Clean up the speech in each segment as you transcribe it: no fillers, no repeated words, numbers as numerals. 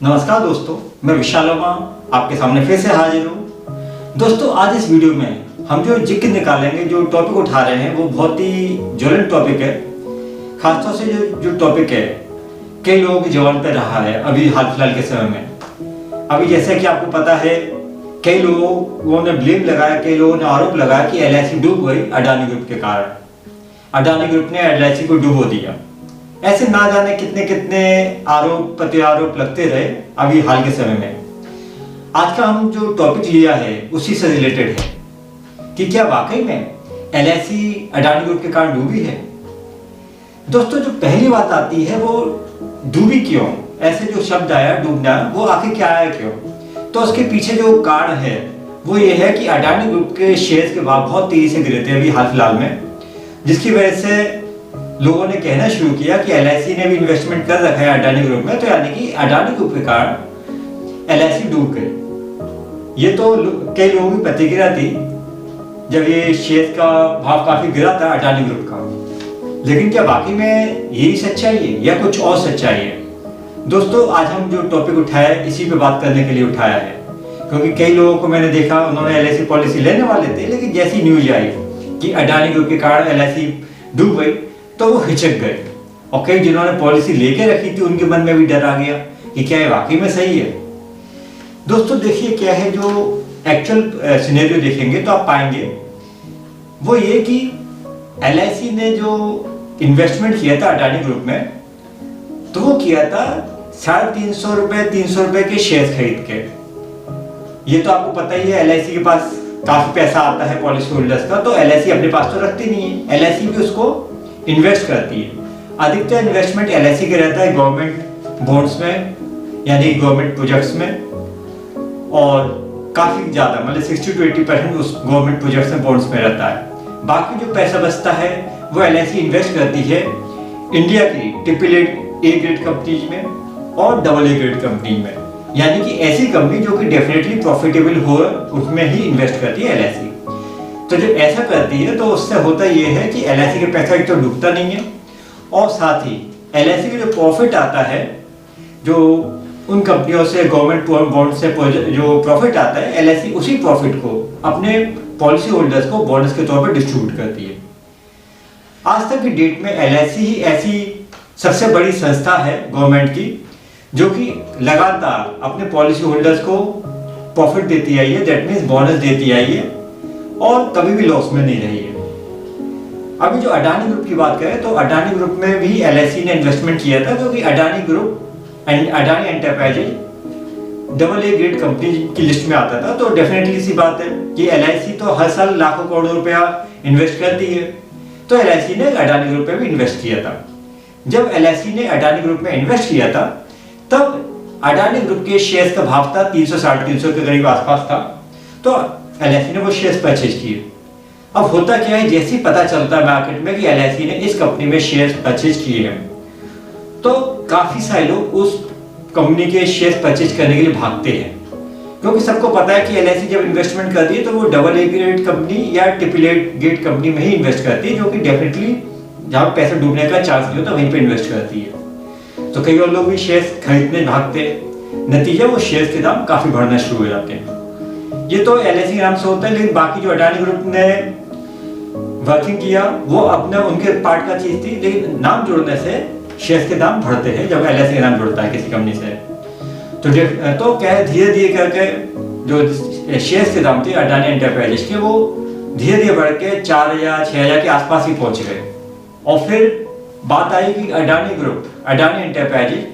नमस्कार दोस्तों, मैं विशाल वर्मा आपके सामने फिर से हाजिर हूँ। दोस्तों, आज इस वीडियो में हम जो जिक्र निकालेंगे, जो टॉपिक उठा रहे हैं, वो बहुत ही ज्वलंत टॉपिक है। खासतौर से जो टॉपिक है कई लोगों की जबान पर रहा है अभी हाल फिलहाल के समय में। अभी जैसे कि आपको पता है, कई लोगों ने ब्लेम लगाया, कई लोगों ने आरोप लगाया कि LIC डूब गई अडानी ग्रुप के कारण। अडानी ग्रुप ने LIC को डुबो दिया। ऐसे ना जाने कितने कितने आरोप प्रत्यारोप लगते रहे अभी हाल के समय में। आज का हम जो टॉपिक लिया है उसी से रिलेटेड है कि क्या वाकई में LIC अडानी ग्रुप के कारण डूबी है। दोस्तों, जो पहली बात आती है वो डूबी क्यों, ऐसे जो शब्द आया डूबना, वो आखिर क्या आया क्यों। तो उसके पीछे जो कारण है वो ये है कि अडानी ग्रुप के शेयर्स के भाव बहुत तेजी से गिरे थे अभी हाल फिलहाल में, जिसकी वजह से लोगों ने कहना शुरू किया कि LIC ने भी इन्वेस्टमेंट कर रखा है अडानी ग्रुप में, तो यानी कि अडानी ग्रुप के कारण LIC डूब गई। ये तो कई लोगों की प्रतिक्रिया थी जब ये शेयर का भाव काफी गिरा था अडानी ग्रुप का। लेकिन क्या वाकई में यही सच्चाई है या कुछ और सच्चाई है। दोस्तों, आज हम जो टॉपिक उठाया है इसी पे बात करने के लिए उठाया है, क्योंकि कई लोगों को मैंने देखा उन्होंने LIC पॉलिसी लेने वाले थे, लेकिन जैसी न्यूज आई कि अडानी ग्रुप के कारण LIC डूब गई तो वो हिचक गए। और कई जिन्होंने पॉलिसी लेके रखी थी उनके मन में भी डर आ गया कि क्या ये वाकई में सही है। दोस्तों, देखिए क्या है, जो एक्चुअल सिनेरियो देखेंगे तो आप पाएंगे वो ये कि LIC ने जो इन्वेस्टमेंट किया था अडानी ग्रुप में, तो वो किया था 350 रुपए के शेयर खरीद के। ये तो आपको पता ही है, LIC के पास काफी पैसा आता है पॉलिसी होल्डर्स का, तो LIC अपने पास तो रखती नहीं है, LIC भी उसको इन्वेस्ट करती है। अधिकतर इन्वेस्टमेंट LIC के रहता है गवर्नमेंट बॉन्ड्स में, यानी गवर्नमेंट प्रोजेक्ट्स में, और काफी ज्यादा मतलब 60 to 80% उस गवर्नमेंट प्रोजेक्ट्स में बॉन्ड्स में रहता है। बाकी जो पैसा बचता है वो LIC इन्वेस्ट करती है इंडिया की AAA ग्रेड कंपनीज में और AA ग्रेड कंपनी में, यानी कि ऐसी कंपनी जो कि डेफिनेटली प्रॉफिटेबल हो उसमें ही इन्वेस्ट करती है LIC। तो जब ऐसा करती है तो उससे होता ये है कि LIC के पैसा एक तो डूबता नहीं है, और साथ ही LIC के जो प्रॉफिट आता है, जो उन कंपनियों से गवर्नमेंट बॉन्ड से जो प्रॉफिट आता है, LIC उसी प्रॉफिट को अपने पॉलिसी होल्डर्स को बोनस के तौर पर डिस्ट्रीब्यूट करती है। आज तक की डेट में LIC ही ऐसी सबसे बड़ी संस्था है गवर्नमेंट की जो कि लगातार अपने पॉलिसी होल्डर्स को प्रॉफिट देती आई है, दैट मीन्स बोनस देती आई है, और कभी भी लॉस में नहीं रही है। अभी जो अडानी ग्रुप की बात करें तो अडानी ग्रुप में भी LIC ने इन्वेस्टमेंट किया था, क्योंकि Adani group and Adani enterprises AA grade company की लिस्ट में आता था। तो डेफिनेटली सी बात है कि LIC तो हर साल लाखों करोड़ों रुपया इन्वेस्ट करती है, तो LIC ने अडानी ग्रुप में भी इन्वेस्ट किया था। जब LIC ने अडानी ग्रुप में इन्वेस्ट किया था तब अडानी ग्रुप के शेयर्स का भाव था 360-300 के करीब आसपास था, तो LIC ने वो शेयर्स परचेज किए। अब होता क्या है, जैसे ही पता चलता है मार्केट में कि LIC ने इस कंपनी में शेयर्स परचेज किए हैं, तो काफी सारे लोग उस कंपनी के शेयर्स परचेज करने के लिए भागते हैं, क्योंकि सबको पता है कि LIC जब इन्वेस्टमेंट करती है तो वो AA ग्रेड कंपनी या AAA ग्रेड कंपनी में ही इन्वेस्ट करती है, जो कि डेफिनेटली जहां पैसा डूबने का चांस नहीं होता वहीं पे इन्वेस्ट करती है। तो कई और लोग भी शेयर्स खरीदने भागते हैं, नतीजा वो शेयर्स के दाम काफी बढ़ना शुरू हो जाते हैं। ये तो LIC के नाम से होता है, लेकिन बाकी जो अडानी ग्रुप ने वर्किंग किया वो अपने उनके पार्ट का चीज थी, लेकिन नाम जोड़ने से शेयर्स के दाम बढ़ते हैं जब LIC का नाम जुड़ता है किसी कंपनी से। तो क्या है, धीरे धीरे करके जो शेयर्स के दाम थे अडानी एंटरप्राइजेज के, वो धीरे धीरे बढ़ के 4000-6000 के आसपास ही पहुंच गए। और फिर बात आई कि अडानी ग्रुप, अडानी एंटरप्राइजेज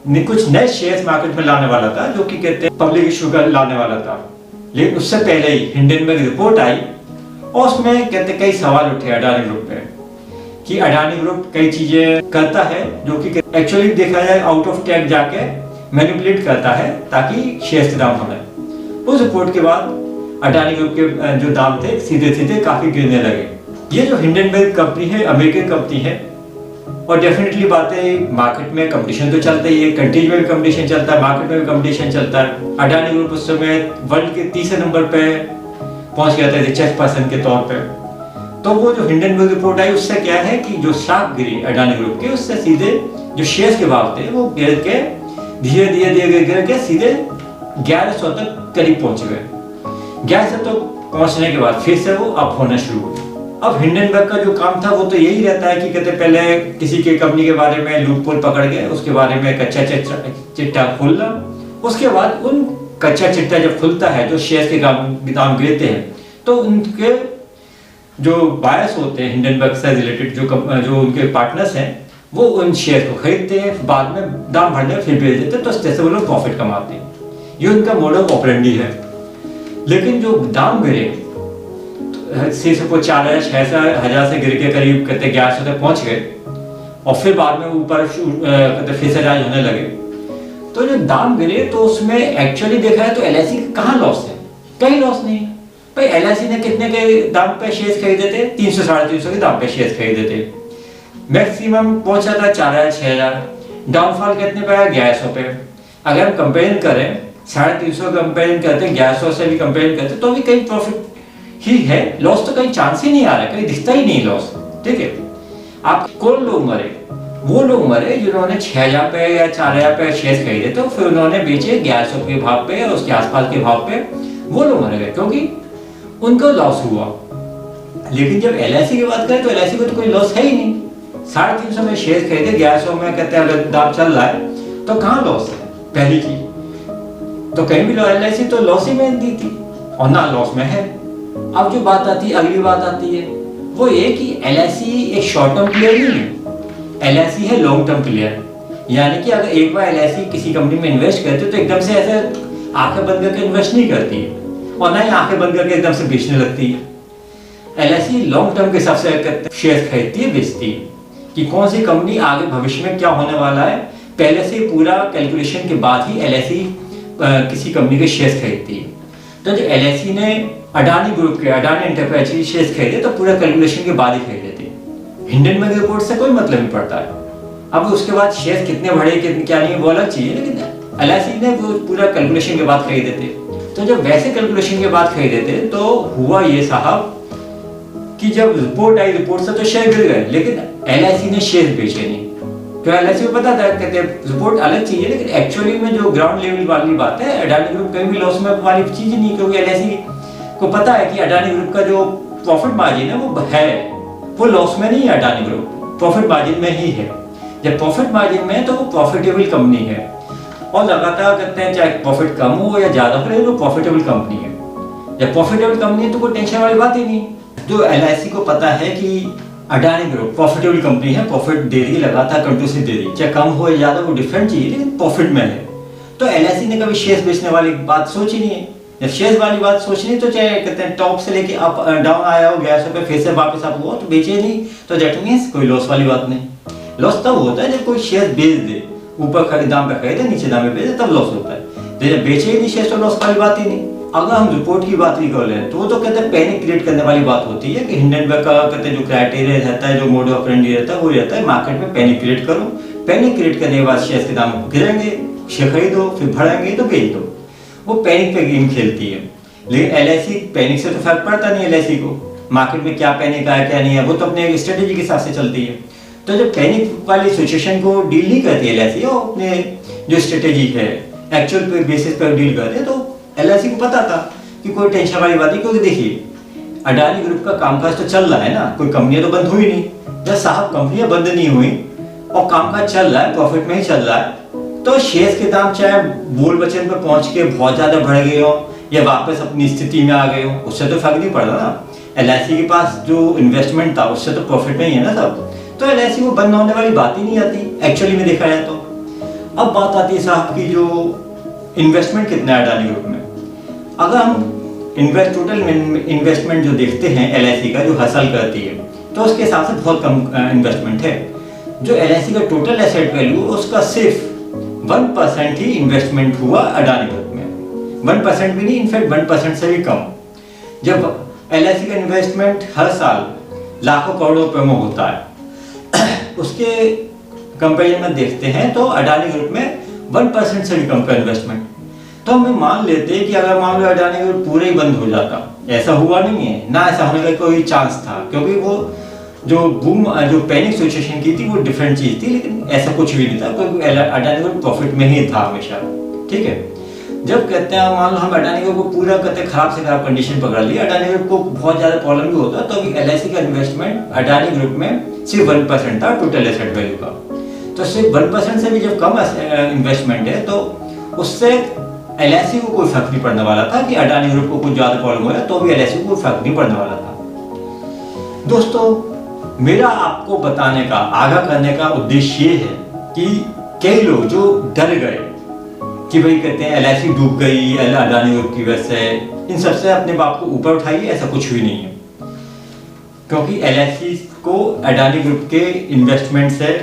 ने कुछ नए शेयर्स मार्केट में लाने वाला था, जो कि कहते हैं पब्लिक इशू का लाने वाला था। लेकिन उससे पहले ही हिंडनबर्ग रिपोर्ट आई और उसमें कहते कई सवाल उठे अडानी ग्रुप पे कि अडानी ग्रुप कई चीजें करता है जो कि एक्चुअली देखा जाए आउट ऑफ टैग जाके मैनिपुलेट करता है ताकि शेयर्स के दाम बढ़े। उस रिपोर्ट के बाद अडानी ग्रुप के जो दाम थे सीधे सीधे काफी गिरने लगे। ये जो हिंडनबर्ग कंपनी है अमेरिकन कंपनी है, और डेफिनेटली बातें मार्केट में कंपटीशन तो चलता ही है, कंट्रीज में भी कंपटीशन चलता है, मार्केट में भी कंपटीशन चलता है। अडानी ग्रुप उस समय वर्ल्ड के तीसरे नंबर पे पहुंच गया था रिचेस्ट पर्सन के तौर पे। तो वो जो हिंडनबर्ग रिपोर्ट आई उससे क्या है कि जो स्टॉक गिरी अडानी ग्रुप के, उससे सीधे जो शेयर्स के भाव थे वो गिर के धीरे धीरे धीरे गिर के सीधे 1100 तक करीब पहुंच गए। 1100 तक पहुंचने के बाद फिर से वो अप होना शुरू हुआ। अब हिंडनबर्ग का जो काम था वो तो यही रहता है कि कहते पहले किसी के कंपनी के बारे में लूप होल पकड़ के उसके बारे में कच्चा चिट्ठा खोलना, उसके बाद उन कच्चा चिट्ठा जब खुलता है जो शेयर के दाम गिरते हैं तो उनके जो बायर्स होते हैं हिंडनबर्ग से रिलेटेड जो उनके पार्टनर्स हैं वो उन शेयर को खरीदते हैं, बाद में दाम बढ़ने फिर बेच देते हैं, तो इस तरह से वो लोग प्रॉफिट कमाते हैं। ये उनका मोड ऑफ ऑपरेंडी है। लेकिन जो दाम गिरे को 4,000 से गिर के करीब कहते 1100 तक पहुंच गए और फिर बाद में ऊपर कहते फिर से राइज होने लगे, तो जो दाम गिरे तो उसमें एक्चुअली देखा है तो एलआईसी का कहाँ लॉस है? कहीं लॉस नहीं। भाई एलआईसी ने कितने के दाम पे शेयर खरीदे थे? 300 साढ़े 300 के दाम पे शेयर खरीदे थे। मैक्सिमम पहुंचा था 4,000-6,000, डाउनफॉल कितने पे आया? 1100 पे। अगर हम कंपेयर करें 350 कंपेयर करते हैं 1100 से भी कंपेयर करते तो भी कहीं प्रॉफिट ही है, लॉस तो कहीं चांस ही नहीं आ रहा, कहीं दिखता ही नहीं लॉस। ठीक है, आप कौन लोग मरे? वो लोग मरे जिन्होंने 6,000 पे या 4,000 पे शेयर खरीदे तो फिर उन्होंने बेचे 1100 के भाव पे और उसके आसपास के भाव पे, वो लोग मर गए क्योंकि उनको लॉस हुआ। लेकिन जब एलआईसी की बात करें तो एलआईसी को तो कोई लॉस है ही नहीं। 350 में शेयर खरीदे, 1100 में कहते हैं अगर दाम चल रहा है तो कहाँ लॉस है? पहली चीज तो कहीं भी एलआईसी तो लॉस ही में दी थी और ना लॉस में है। अब जो बात आती है, अगली बात आती है वो ये कि एलआईसी एक शॉर्ट टर्म प्लेयर नहीं है, एलआईसी है लॉन्ग टर्म प्लेयर। यानी कि अगर एक बार एलआईसी किसी कंपनी में इन्वेस्ट करते तो एकदम से ऐसे आंखें बंद करके इन्वेस्ट नहीं करती है और ना ही आंखें बंद करके एकदम से बेचने लगती है। एलआईसी लॉन्ग टर्म के हिसाब से शेयर खरीदती है, बेचती है कि कौन सी कंपनी आगे भविष्य में क्या होने वाला है, पहले से पूरा कैलकुलेशन के बाद ही एलआईसी किसी कंपनी के शेयर खरीदती है। तो जो एलआईसी ने अडानी ग्रुप के, अडानी एंटरप्राइज के शेयर खरीदे तो पूरा कैलकुलेशन के बाद ही खरीदे थे। हिंडनबर्ग रिपोर्ट से कोई मतलब नहीं पड़ता है। अब उसके बाद शेयर कितने बढ़े कितने क्या नहीं वो अलग चीज है, लेकिन एलआईसी ने वो पूरा कैलकुलेशन के बाद खरीदे थे। तो जब वैसे कैलकुलेशन के बाद खरीदे थे तो हुआ ये साहब कि जब रिपोर्ट आई, रिपोर्ट से तो शेयर गिर गए लेकिन एलआईसी ने शेयर बेचे नहीं। तो एलआईसी को पता था, कहते हैं रिपोर्ट अलग चीज है लेकिन एक्चुअली में जो ग्राउंड लेवल वाली बात है, अडानी ग्रुप कहीं भी लॉस में वाली चीज नहीं, क्योंकि एलआईसी को पता है कि अडानी ग्रुप का जो प्रॉफिट मार्जिन है वो है, वो लॉस में नहीं है, अडानी ग्रुप प्रॉफिट मार्जिन में ही है। जब प्रॉफिट मार्जिन में है तो वो प्रॉफिटेबल कंपनी है और लगातार कहते हैं चाहे प्रॉफिट कम हो या ज्यादा हो तो प्रॉफिटेबल कंपनी है। जब प्रॉफिटेबल कंपनी है तो कोई टेंशन वाली बात ही नहीं। जो एलआईसी को पता है कि अडानी ग्रुप प्रॉफिटेबल कंपनी है, प्रॉफिट दे रही, लगातार कंटिन्यूसली दे रही, चाहे कम हो या ज्यादा वो डिफरेंट चीज है लेकिन प्रॉफिट में है। तो एलआईसी ने कभी शेयर बेचने वाली बात सोची नहीं है। जब शेयर वाली बात सोचनी तो चाहे कहते हैं टॉप से लेके अप डाउन आया हो 1100 पे फिर से वापस अप हुआ तो बेचे नहीं, तो दैट मींस कोई लॉस वाली बात नहीं। लॉस तब होता है जब कोई शेयर बेच दे, ऊपर दाम पे खरीदे नीचे दाम पे बेचे तब लॉस होता है। जब बेचे ही नहीं शेयर तो लॉस वाली बात ही नहीं। अगर हम रिपोर्ट की बात भी कर लें तो वो तो कहते हैं पैनिक क्रिएट करने वाली बात होती है कि हिंडनबर्ग का कहते हैं जो क्राइटेरिया रहता है, जो मोड ऑफ ऑपरेंडी रहता है वो रहता है मार्केट में पैनिक क्रिएट करो, पैनिक क्रिएट करने के बाद शेयर के दाम गिरेंगे, शेयर खरीदो, फिर बढ़ेंगे तो बेच दो। वो पैनिक पे गेम खेलती है। लेकिन एलआईसी पैनिक से तो फर्क पड़ता नहीं, एलआईसी को मार्केट में क्या पैनिक आया क्या नहीं है वो तो अपने स्ट्रेटेजी के हिसाब से चलती है। तो जब पैनिक वाली सिचुएशन को डील नहीं करती एलआईसी, वो अपने जो स्ट्रेटेजी है एक्चुअल बेसिस पर डील करते हैं। तो एलआईसी को पता था कि कोई टेंशन वाली बात नहीं, क्योंकि देखिए अडानी ग्रुप का कामकाज तो चल रहा है ना, कोई कंपनियां तो बंद हुई नहीं। जब साहब कंपनियां बंद नहीं हुई और कामकाज चल रहा है, प्रॉफिट में ही चल रहा है, तो शेयर्स के दाम चाहे बोल वचन पर पहुंच के बहुत ज्यादा बढ़ गए हो या वापस अपनी स्थिति में आ गए हो, उससे तो फर्क नहीं पड़ रहा ना। एलआईसी के पास जो इन्वेस्टमेंट था उससे तो प्रॉफिट में ही है ना सब, तो एलआईसी को बंद होने वाली बात ही नहीं आती एक्चुअली में देखा जाए तो। अब बात आती है साहब की जो इन्वेस्टमेंट कितना है अडानी ग्रुप में। अगर हम टोटल इन्वेस्टमेंट जो देखते हैं एलआईसी का जो हासिल करती है तो उसके हिसाब से बहुत कम इन्वेस्टमेंट है। जो एलआईसी का टोटल एसेट वैल्यू उसका सिर्फ 1% ही इन्वेस्टमेंट हुआ अडानी ग्रुप में, 1% भी नहीं, इनफैक्ट 1% से भी कम। जब एलआईसी का इन्वेस्टमेंट हर साल लाखों करोड़ों रुपए में होता है, उसके कंपेरिजन में देखते हैं तो अडानी ग्रुप में 1% से भी कम का इन्वेस्टमेंट। तो हम मान लेते हैं कि अगर मान लो अडानी ग्रुप पूरा ही बंद हो जाता, ऐसा हुआ नहीं है ना, ऐसा होने का कोई चांस था क्योंकि वो जो बूम जो पैनिक सिचुएशन की थी वो डिफरेंट चीज थी, लेकिन ऐसा कुछ भी नहीं था, क्योंकि अडानी ग्रुप प्रॉफिट में ही था हमेशा। ठीक है, जब कहते हैं मान लो हम अडानी ग्रुप को पूरा कहते हैं खराब से खराब कंडीशन पकड़ ली, अडानी ग्रुप को बहुत ज्यादा प्रॉब्लम भी होता, तो अभी एलआईसी का इन्वेस्टमेंट अडानी ग्रुप में सिर्फ 1% था टोटल एसेट वैल्यू का। तो सिर्फ 1% से भी जब कम इन्वेस्टमेंट है तो उससे एलआईसी को कोई फर्क नहीं पड़ने वाला था कि अडानी ग्रुप को कुछ ज्यादा प्रॉब्लम हो रहा है, तो भी एलआईसी को कोई फर्क नहीं पड़ने वाला था। दोस्तों, मेरा आपको बताने का, आगाह करने का उद्देश्य ये है कि कई लोग जो डर गए कि भाई कहते हैं एलआईसी डूब गई अडानी ग्रुप की वजह से, इन सबसे अपने बाप को ऊपर उठाइए, ऐसा कुछ भी नहीं है। क्योंकि एलआईसी को अडानी ग्रुप के इन्वेस्टमेंट से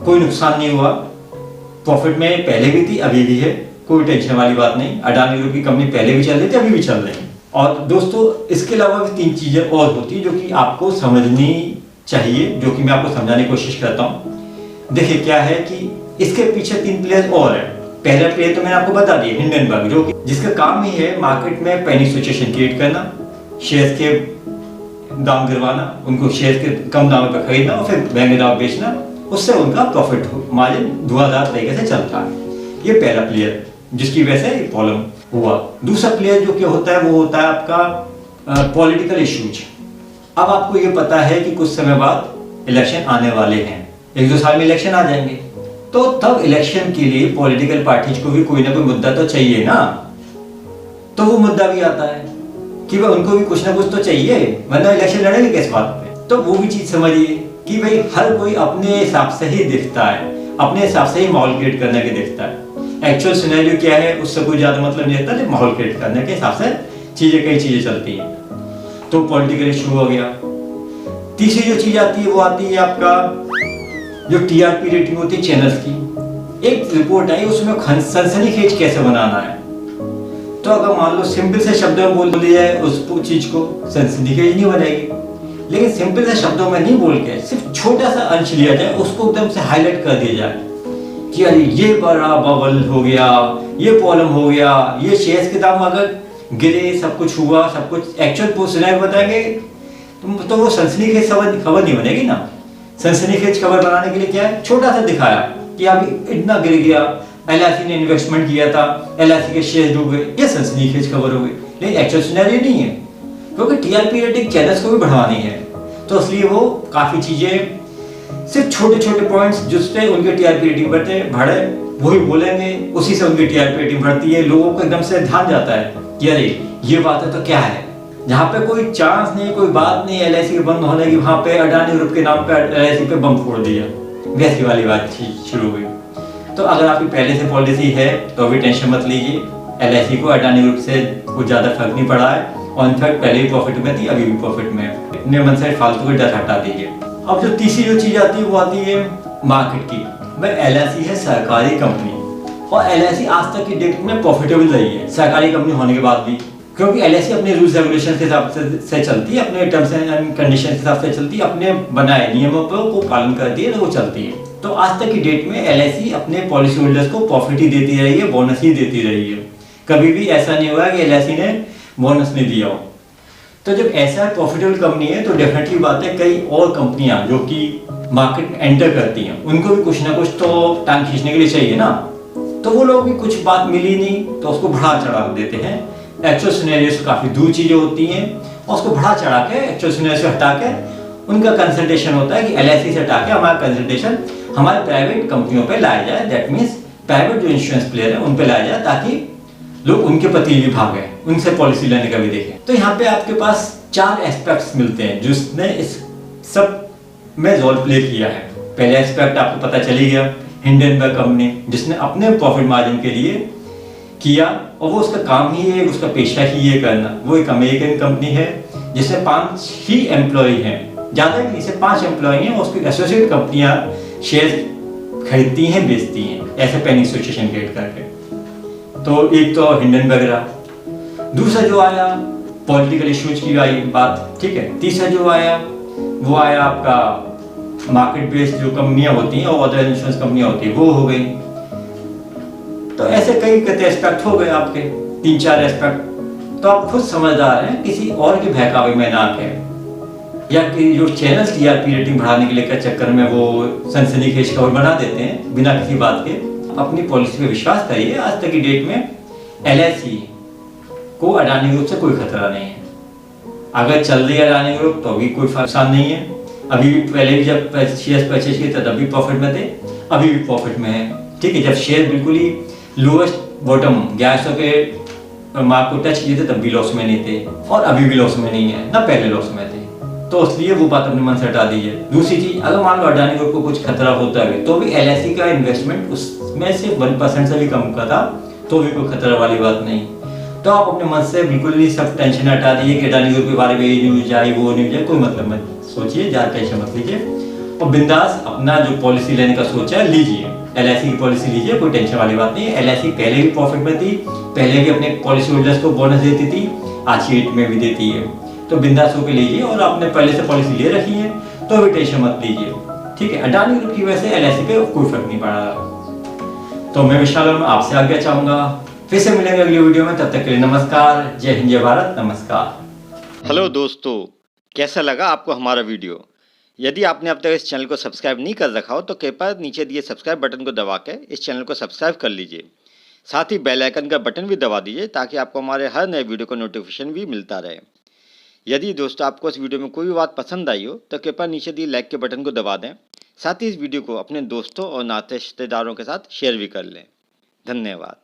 कोई नुकसान नहीं हुआ, प्रॉफिट में पहले भी थी अभी भी है, कोई टेंशन वाली बात नहीं। अडानी ग्रुप की कंपनी पहले भी चल रही थी, अभी भी चल रही है। और दोस्तों, इसके अलावा भी 3 चीजें और होती है जो कि आपको समझनी चाहिए, जो कि मैं आपको समझाने की कोशिश करता हूँ। देखिए क्या है कि इसके पीछे 3 प्लेयर और है। पहला प्लेयर तो मैंने आपको बता दिया, हिंडनबर्ग, जो कि जिसका काम ही है मार्केट में पैनिक सिचुएशन क्रिएट करना, शेयर्स के दाम गिरवाना, उनको शेयर्स के कम दाम पर खरीदना और फिर महंगे दाम बेचना, उससे उनका प्रॉफिट मार्जिन धुआंधार तरीके से चलता है। ये पहला प्लेयर जिसकी वजह से प्रॉब्लम हुआ। दूसरा प्लेयर जो क्या होता है वो होता है आपका पॉलिटिकल इश्यूज। अब आपको ये पता है कि कुछ समय बाद इलेक्शन आने वाले हैं, 1-2 साल में इलेक्शन आ जाएंगे, तो तब इलेक्शन के लिए पॉलिटिकल पार्टीज को भी कोई ना कोई मुद्दा तो चाहिए ना। तो वो मुद्दा भी आता है कि भाई उनको भी कुछ ना कुछ तो चाहिए, वरना इलेक्शन लड़ेंगे किस बात पे। तो वो भी चीज समझिए कि भाई हर कोई अपने हिसाब से ही दिखता है, अपने हिसाब से ही माहौल क्रिएट करने के दिखता है। एक्चुअल सिनेरियो क्या है उससे कोई ज्यादा मतलब नहीं रहता, लेकिन माहौल क्रिएट करने के हिसाब से कई चीजें चलती हैं। तो पॉलिटिकल इशू हो गया। तीसरी जो चीज आती है वो आती है आपका जो टीआरपी रेटिंग होती है चैनल्स की। एक रिपोर्ट आई उसमें सनसनीखेज कैसे बनाना है। तो अगर मान लो सिंपल से शब्दों में बोल दिया जाए उस चीज को, सनसनीखेज नहीं बनेगी। लेकिन सिंपल से शब्दों में नहीं बोल के सिर्फ छोटा सा अंश लिया जाए, उसको एकदम से हाईलाइट कर दिया जाए कि अरे ये बड़ा बबल हो गया, ये प्रॉब्लम हो गया, ये शेयर्स के दाम अगर गिरे, सब कुछ हुआ, सब कुछ एक्चुअल पोजिशन बताएंगे तो वो सनसनीखेज खबर नहीं बनेगी ना। सनसनीखेज खबर बनाने के लिए क्या है, छोटा सा दिखाया कि अभी इतना गिर गया, एलआईसी ने इन्वेस्टमेंट किया था, एलआईसी के शेयर डूब गए, ये सनसनीखेज खबर हो गई। लेकिन एक्चुअल सिनेरियो नहीं है, क्योंकि टीआरपी रेटिंग चैनल्स को भी बढ़ानी है, तो इसलिए वो काफी चीजें सिर्फ छोटे छोटे पॉइंट्स जिससे उनके टीआरपी रेटिंग बढ़े वही बोलेंगे, उसी से उनकी टीआरपी रेटिंग बढ़ती है। लोगों को एकदम से ध्यान जाता है कि अरे ये बात है तो क्या है, जहाँ पे कोई चांस नहीं, कोई बात नहीं एलआईसी के बंद होने की, वहां पे अडानी ग्रुप के नाम पे एलआईसी पे बम फोड़ दिया, वैसी वाली बात शुरू हुई। तो अगर आपकी पहले से पॉलिसी है तो अभी टेंशन मत लीजिए, एलआईसी को अडानी ग्रुप से कुछ ज्यादा फर्क नहीं पड़ा है, और इनफैक्ट पहले ही प्रॉफिट में थी, अभी भी प्रॉफिट में है। अपने मन से फालतू के डर हटा दीजिए। अब जो तीसरी जो चीज आती है वो आती है मार्केट की। भाई एलआईसी है सरकारी कंपनी, और एलआईसी आज तक की डेट में प्रॉफिटेबल रही है सरकारी कंपनी होने के बाद भी, क्योंकि एलआईसी अपने रूल्स रेगुलेशन के हिसाब से चलती है, अपने टर्म्स एंड कंडीशन के हिसाब से चलती है, अपने बनाए नियमों को पालन करती है, तो वो चलती है। तो आज तक की डेट में एलआईसी अपने पॉलिसी होल्डर्स को प्रॉफिट ही देती रही है, बोनस ही देती रही है। कभी भी ऐसा नहीं हुआ कि एलआईसी ने बोनस नहीं दिया हो। तो जब ऐसा प्रॉफिटेबल कंपनी है तो डेफिनेटली बात है कई और कंपनियां जो कि मार्केट में एंटर करती हैं उनको भी कुछ ना कुछ तो टांग खींचने के लिए चाहिए ना। तो वो लोग भी कुछ बात मिली नहीं तो उसको बढ़ा चढ़ा देते हैं। एक्चुअल सिनेरियो से काफी दूर चीजें होती हैं और उसको बढ़ा चढ़ा के एक्चुअल सिनेरियो से हटा के उनका कंसल्टेशन होता है कि एलआईसी से हटा के हमारा कंसल्टेशन हमारे प्राइवेट कंपनियों पे लाया जाए, दैट मीन्स प्राइवेट जो इंश्योरेंस प्लेयर है उन पे लाया जाए, ताकि लोग उनके प्रति भी भागे, उनसे पॉलिसी लेने का भी देखें। तो यहाँ पे आपके पास 4 एस्पेक्ट्स मिलते हैं जिसने इस सब में रोल प्ले किया है। पहले एस्पेक्ट आपको पता चली गया, हिंडनबर्ग कंपनी जिसने अपने प्रॉफिट मार्जिन के लिए किया, और वो उसका काम ही है, उसका पेशा ही है करना। वो एक अमेरिकन कंपनी है जिसमें 5 ही एम्प्लॉय हैं, ज़्यादा नहीं, सिर्फ 5 एम्प्लॉय हैं, और उसकी एसोसिएट कंपनियां शेयर खरीदती हैं, बेचती हैं, ऐसे पैनिक सिचुएशन क्रिएट करके। तो एक तो हिंडनबर्ग रहा। दूसरा जो आया पॉलिटिकल इश्यूज की आई बात, ठीक है। तीसरा जो आया वो आया आपका मार्केट बेस्ड जो कंपनियां होती हैं और अदर इंश्योरेंस कंपनियां होती हैं वो हो गई। तो ऐसे कई कहते एस्पेक्ट हो गए आपके, 3-4 एस्पेक्ट। तो आप खुद समझदार हैं, किसी और के बहकावे में ना आके या कि जो चैनल टीआरपी रेटिंग बढ़ाने के लिए के चक्कर में वो सनसनीखेज खबर बना देते हैं बिना किसी बात के। अपनी पॉलिसी पे विश्वास करिए। आज तक की डेट में LIC को अडानी ग्रुप से कोई खतरा नहीं है। अगर चल रही है अडानी ग्रुप तो भी कोई नुकसान नहीं है। अभी भी पहले भी जब शेयर परचेज किए तब भी प्रॉफिट में थे, अभी भी प्रॉफिट में है। ठीक है, जब शेयर बिल्कुल ही लोएस्ट बॉटम 1100 के मार्क को टच किए थे तब भी लॉस में नहीं थे, और अभी भी लॉस में नहीं है, ना पहले लॉस में थे। तो इसलिए वो बात अपने मन से हटा दीजिए। दूसरी चीज, अगर मान लो अडानी ग्रुप को कुछ खतरा होता है तो भी LIC का इन्वेस्टमेंट उसमें से 1% से भी कम का था, तो भी कोई खतरा वाली बात नहीं। तो आप अपने मन से बिल्कुल ही सब टेंशन हटा दीजिए कि अडानी ग्रुप के बारे में ये न्यूज आई वो न्यूज आई, कोई मतलब मत सोचिए, ज़्यादा टेंशन मत लीजिए और बिंदास अपना जो पॉलिसी लेने का सोचा है लीजिए। LIC की पॉलिसी लीजिए, कोई टेंशन वाली बात नहीं है। LIC पहले भी प्रॉफिट में थी, पहले भी अपने पॉलिसी होल्डर्स को बोनस देती थी, आज की डेट में भी देती है। तो बिंदास होकर लीजिए और आपने पहले से पॉलिसी ले रखी है तो भी टेंशन मत लीजिए। ठीक है, अडानी ग्रुप की वजह से LIC पे कोई फर्क नहीं पड़ा। तो मैं विशाल आपसे आज्ञा चाहूंगा, फिर से मिलेंगे अगली वीडियो में। तब तक के लिए नमस्कार, जय हिंद, जय भारत, नमस्कार। हेलो दोस्तों, कैसा लगा आपको हमारा वीडियो? यदि आपने अब तक इस चैनल को सब्सक्राइब नहीं कर रखा हो तो कृपया नीचे दिए सब्सक्राइब बटन को दबा के इस चैनल को सब्सक्राइब कर लीजिए। साथ ही बेल आइकन का बटन भी दबा दीजिए ताकि आपको हमारे हर नए वीडियो का नोटिफिकेशन भी मिलता रहे। यदि दोस्तों आपको इस वीडियो में कोई भी बात पसंद आई हो तो कृपया नीचे दिए लाइक के बटन को दबा दें। साथ ही इस वीडियो को अपने दोस्तों और नाते रिश्तेदारों के साथ शेयर भी कर लें। धन्यवाद।